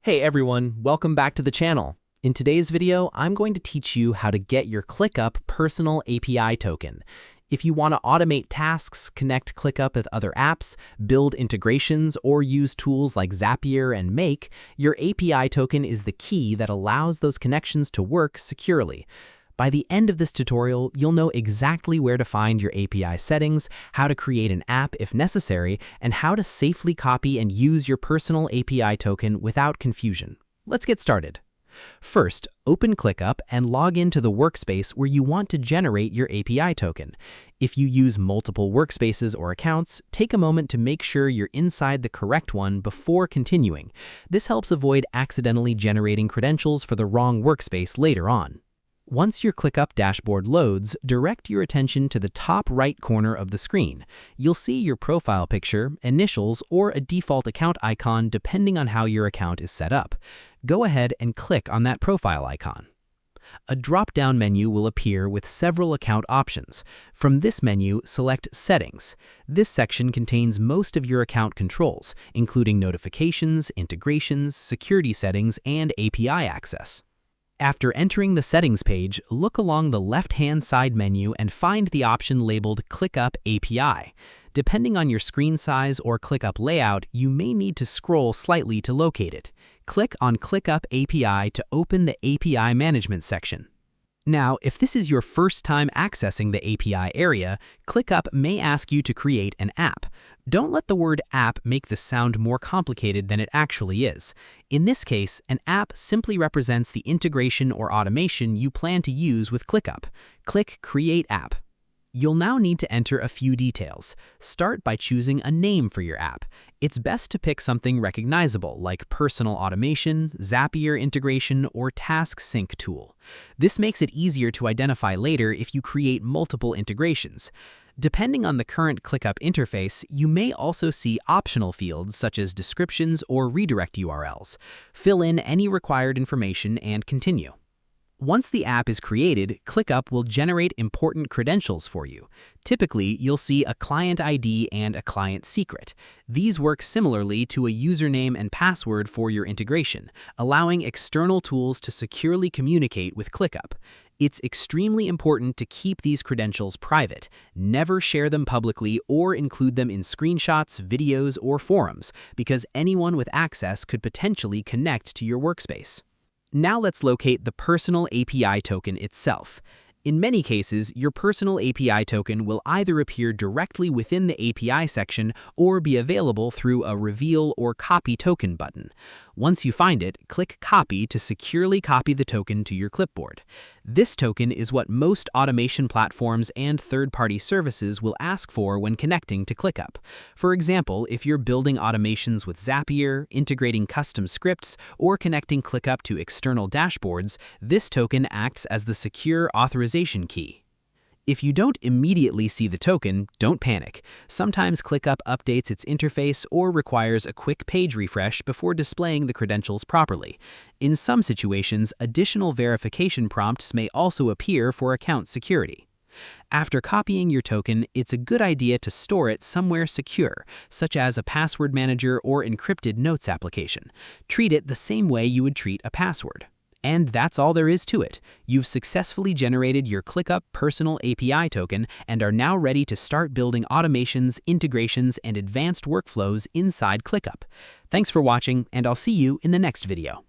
Hey everyone, welcome back to the channel. In today's video, I'm going to teach you how to get your ClickUp personal API token. If you want to automate tasks, connect ClickUp with other apps, build integrations, or use tools like Zapier and Make, your API token is the key that allows those connections to work securely. By the end of this tutorial, you'll know exactly where to find your API settings, how to create an app if necessary, and how to safely copy and use your personal API token without confusion. Let's get started. First, open ClickUp and log into the workspace where you want to generate your API token. If you use multiple workspaces or accounts, take a moment to make sure you're inside the correct one before continuing. This helps avoid accidentally generating credentials for the wrong workspace later on. Once your ClickUp dashboard loads, direct your attention to the top right corner of the screen. You'll see your profile picture, initials, or a default account icon depending on how your account is set up. Go ahead and click on that profile icon. A drop-down menu will appear with several account options. From this menu, select Settings. This section contains most of your account controls, including notifications, integrations, security settings, and API access. After entering the settings page, look along the left-hand side menu and find the option labeled ClickUp API. Depending on your screen size or ClickUp layout, you may need to scroll slightly to locate it. Click on ClickUp API to open the API management section. Now, if this is your first time accessing the API area, ClickUp may ask you to create an app. Don't let the word app make this sound more complicated than it actually is. In this case, an app simply represents the integration or automation you plan to use with ClickUp. Click Create App. You'll now need to enter a few details. Start by choosing a name for your app. It's best to pick something recognizable like Personal Automation, Zapier Integration, or Task Sync Tool. This makes it easier to identify later if you create multiple integrations. Depending on the current ClickUp interface, you may also see optional fields such as descriptions or redirect URLs. Fill in any required information and continue. Once the app is created, ClickUp will generate important credentials for you. Typically, you'll see a client ID and a client secret. These work similarly to a username and password for your integration, allowing external tools to securely communicate with ClickUp. It's extremely important to keep these credentials private. Never share them publicly or include them in screenshots, videos, or forums, because anyone with access could potentially connect to your workspace. Now let's locate the personal API token itself. In many cases, your personal API token will either appear directly within the API section or be available through a Reveal or Copy Token button. Once you find it, click Copy to securely copy the token to your clipboard. This token is what most automation platforms and third-party services will ask for when connecting to ClickUp. For example, if you're building automations with Zapier, integrating custom scripts, or connecting ClickUp to external dashboards, this token acts as the secure authorization key. If you don't immediately see the token, don't panic. Sometimes ClickUp updates its interface or requires a quick page refresh before displaying the credentials properly. In some situations, additional verification prompts may also appear for account security. After copying your token, it's a good idea to store it somewhere secure, such as a password manager or encrypted notes application. Treat it the same way you would treat a password. And that's all there is to it. You've successfully generated your ClickUp personal API token and are now ready to start building automations, integrations, and advanced workflows inside ClickUp. Thanks for watching, and I'll see you in the next video.